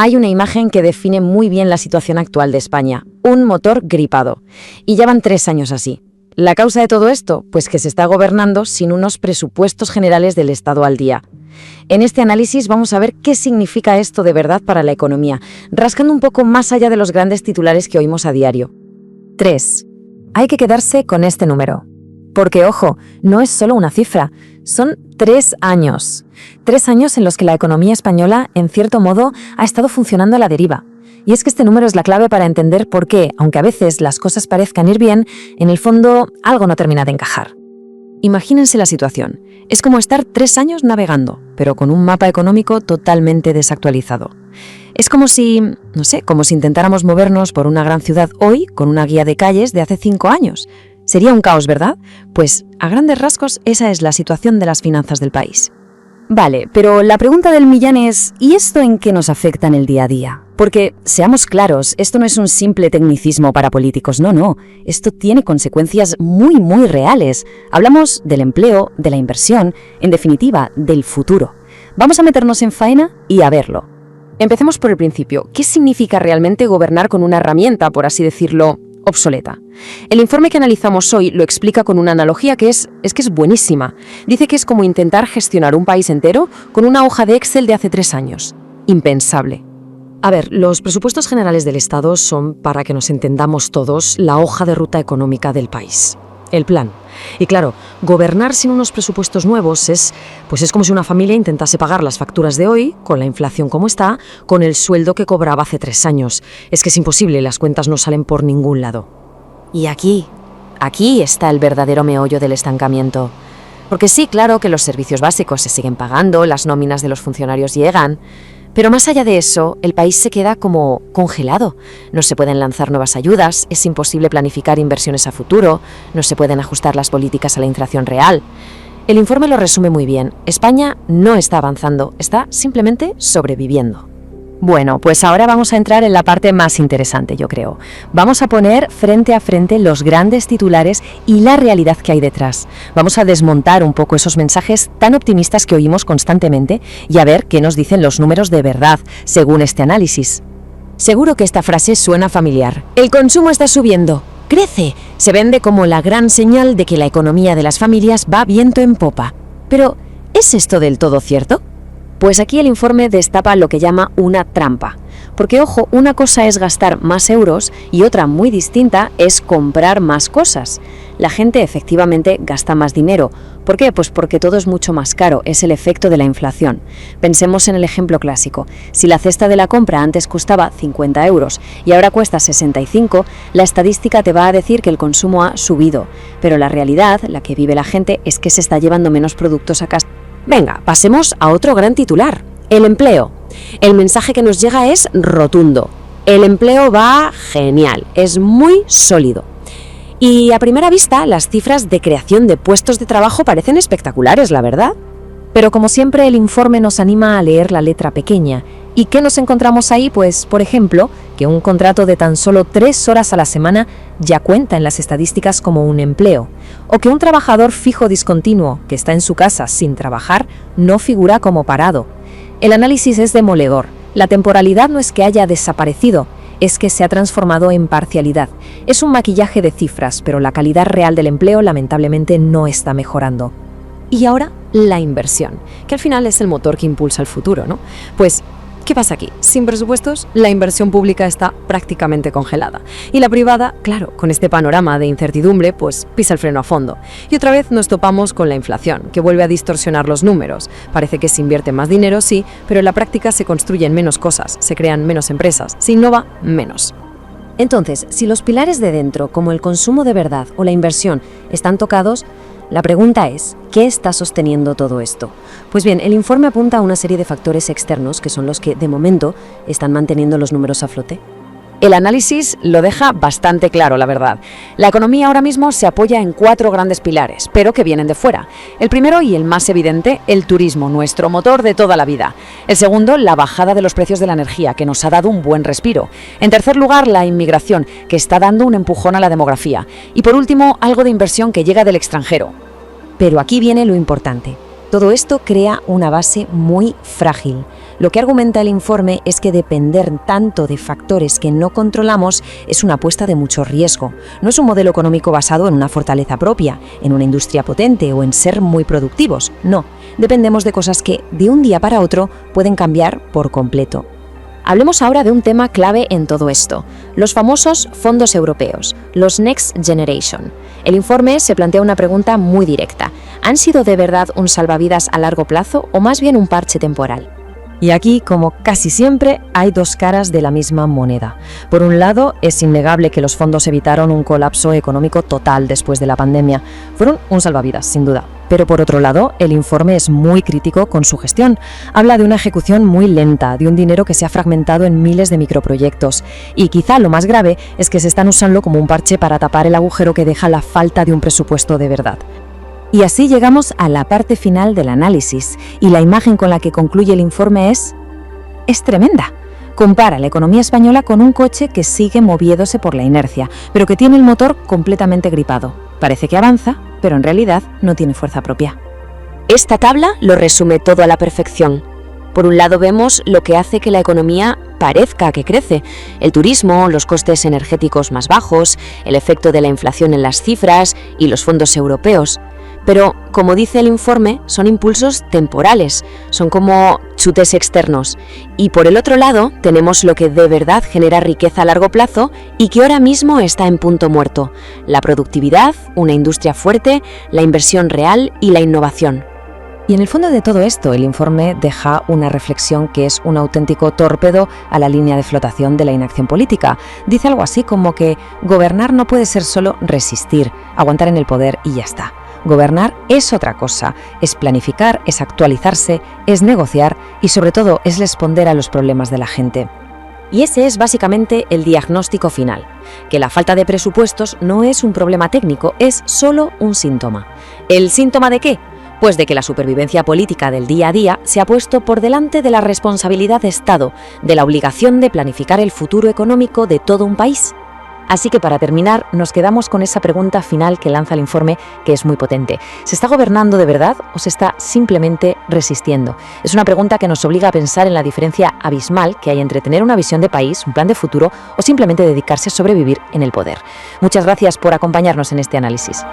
Hay una imagen que define muy bien la situación actual de España, un motor gripado. Y ya van 3 años así. ¿La causa de todo esto? Pues que se está gobernando sin unos presupuestos generales del Estado al día. En este análisis vamos a ver qué significa esto de verdad para la economía, rascando un poco más allá de los grandes titulares que oímos a diario. 3. Hay que quedarse con este número. Porque, ojo, no es solo una cifra, son 3 años. 3 años en los que la economía española, en cierto modo, ha estado funcionando a la deriva. Y es que este número es la clave para entender por qué, aunque a veces las cosas parezcan ir bien, en el fondo algo no termina de encajar. Imagínense la situación. Es como estar 3 años navegando, pero con un mapa económico totalmente desactualizado. Es como si intentáramos movernos por una gran ciudad hoy con una guía de calles de hace 5 años. Sería un caos, ¿verdad? Pues, a grandes rasgos, esa es la situación de las finanzas del país. Vale, pero la pregunta del millón es, ¿y esto en qué nos afecta en el día a día? Porque, seamos claros, esto no es un simple tecnicismo para políticos, no. Esto tiene consecuencias muy, muy reales. Hablamos del empleo, de la inversión, en definitiva, del futuro. Vamos a meternos en faena y a verlo. Empecemos por el principio. ¿Qué significa realmente gobernar con una herramienta, por así decirlo, obsoleta? El informe que analizamos hoy lo explica con una analogía que es buenísima. Dice que es como intentar gestionar un país entero con una hoja de Excel de hace 3 años. Impensable. A ver, los presupuestos generales del Estado son, para que nos entendamos todos, la hoja de ruta económica del país. El plan. Y claro, gobernar sin unos presupuestos nuevos es como si una familia intentase pagar las facturas de hoy, con la inflación como está, con el sueldo que cobraba hace 3 años. Es que es imposible, las cuentas no salen por ningún lado. Y aquí está el verdadero meollo del estancamiento. Porque sí, claro que los servicios básicos se siguen pagando, las nóminas de los funcionarios llegan, pero más allá de eso, el país se queda como congelado. No se pueden lanzar nuevas ayudas, es imposible planificar inversiones a futuro, no se pueden ajustar las políticas a la inflación real. El informe lo resume muy bien. España no está avanzando, está simplemente sobreviviendo. Bueno, pues ahora vamos a entrar en la parte más interesante, yo creo. Vamos a poner frente a frente los grandes titulares y la realidad que hay detrás. Vamos a desmontar un poco esos mensajes tan optimistas que oímos constantemente y a ver qué nos dicen los números de verdad, según este análisis. Seguro que esta frase suena familiar. El consumo está subiendo, crece, se vende como la gran señal de que la economía de las familias va viento en popa. Pero, ¿es esto del todo cierto? Pues aquí el informe destapa lo que llama una trampa. Porque, ojo, una cosa es gastar más euros y otra muy distinta es comprar más cosas. La gente efectivamente gasta más dinero. ¿Por qué? Pues porque todo es mucho más caro, es el efecto de la inflación. Pensemos en el ejemplo clásico. Si la cesta de la compra antes costaba 50 euros y ahora cuesta 65, la estadística te va a decir que el consumo ha subido. Pero la realidad, la que vive la gente, es que se está llevando menos productos a casa. Venga, pasemos a otro gran titular, el empleo. El mensaje que nos llega es rotundo. El empleo va genial, es muy sólido. Y a primera vista, las cifras de creación de puestos de trabajo parecen espectaculares, la verdad. Pero como siempre, el informe nos anima a leer la letra pequeña. ¿Y qué nos encontramos ahí? Pues, por ejemplo, que un contrato de tan solo 3 horas a la semana ya cuenta en las estadísticas como un empleo. O que un trabajador fijo discontinuo, que está en su casa sin trabajar, no figura como parado. El análisis es demoledor. La temporalidad no es que haya desaparecido, es que se ha transformado en parcialidad. Es un maquillaje de cifras, pero la calidad real del empleo lamentablemente no está mejorando. Y ahora, la inversión, que al final es el motor que impulsa el futuro, ¿no? Pues, ¿qué pasa aquí? Sin presupuestos, la inversión pública está prácticamente congelada. Y la privada, claro, con este panorama de incertidumbre, pues pisa el freno a fondo. Y otra vez nos topamos con la inflación, que vuelve a distorsionar los números. Parece que se invierte más dinero, sí, pero en la práctica se construyen menos cosas, se crean menos empresas, se innova menos. Entonces, si los pilares de dentro, como el consumo de verdad o la inversión, están tocados, la pregunta es, ¿qué está sosteniendo todo esto? Pues bien, el informe apunta a una serie de factores externos que son los que, de momento, están manteniendo los números a flote. El análisis lo deja bastante claro, la verdad. La economía ahora mismo se apoya en 4 grandes pilares, pero que vienen de fuera. El primero y el más evidente, el turismo, nuestro motor de toda la vida. El segundo, la bajada de los precios de la energía, que nos ha dado un buen respiro. En tercer lugar, la inmigración, que está dando un empujón a la demografía. Y por último, algo de inversión que llega del extranjero. Pero aquí viene lo importante. Todo esto crea una base muy frágil. Lo que argumenta el informe es que depender tanto de factores que no controlamos es una apuesta de mucho riesgo. No es un modelo económico basado en una fortaleza propia, en una industria potente o en ser muy productivos. No, dependemos de cosas que de un día para otro pueden cambiar por completo. Hablemos ahora de un tema clave en todo esto, los famosos fondos europeos, los Next Generation. El informe se plantea una pregunta muy directa. ¿Han sido de verdad un salvavidas a largo plazo o más bien un parche temporal? Y aquí, como casi siempre, hay dos caras de la misma moneda. Por un lado, es innegable que los fondos evitaron un colapso económico total después de la pandemia. Fueron un salvavidas, sin duda. Pero por otro lado, el informe es muy crítico con su gestión. Habla de una ejecución muy lenta, de un dinero que se ha fragmentado en miles de microproyectos. Y quizá lo más grave es que se están usando como un parche para tapar el agujero que deja la falta de un presupuesto de verdad. Y así llegamos a la parte final del análisis, y la imagen con la que concluye el informe es tremenda. Compara la economía española con un coche que sigue moviéndose por la inercia, pero que tiene el motor completamente gripado. Parece que avanza, pero en realidad no tiene fuerza propia. Esta tabla lo resume todo a la perfección. Por un lado vemos lo que hace que la economía parezca que crece, el turismo, los costes energéticos más bajos, el efecto de la inflación en las cifras y los fondos europeos. Pero, como dice el informe, son impulsos temporales, son como chutes externos. Y por el otro lado, tenemos lo que de verdad genera riqueza a largo plazo y que ahora mismo está en punto muerto: la productividad, una industria fuerte, la inversión real y la innovación. Y en el fondo de todo esto, el informe deja una reflexión que es un auténtico torpedo a la línea de flotación de la inacción política. Dice algo así como que gobernar no puede ser solo resistir, aguantar en el poder y ya está. Gobernar es otra cosa, es planificar, es actualizarse, es negociar y sobre todo es responder a los problemas de la gente. Y ese es básicamente el diagnóstico final, que la falta de presupuestos no es un problema técnico, es solo un síntoma. ¿El síntoma de qué? Pues de que la supervivencia política del día a día se ha puesto por delante de la responsabilidad de Estado, de la obligación de planificar el futuro económico de todo un país. Así que para terminar, nos quedamos con esa pregunta final que lanza el informe, que es muy potente. ¿Se está gobernando de verdad o se está simplemente resistiendo? Es una pregunta que nos obliga a pensar en la diferencia abismal que hay entre tener una visión de país, un plan de futuro o simplemente dedicarse a sobrevivir en el poder. Muchas gracias por acompañarnos en este análisis.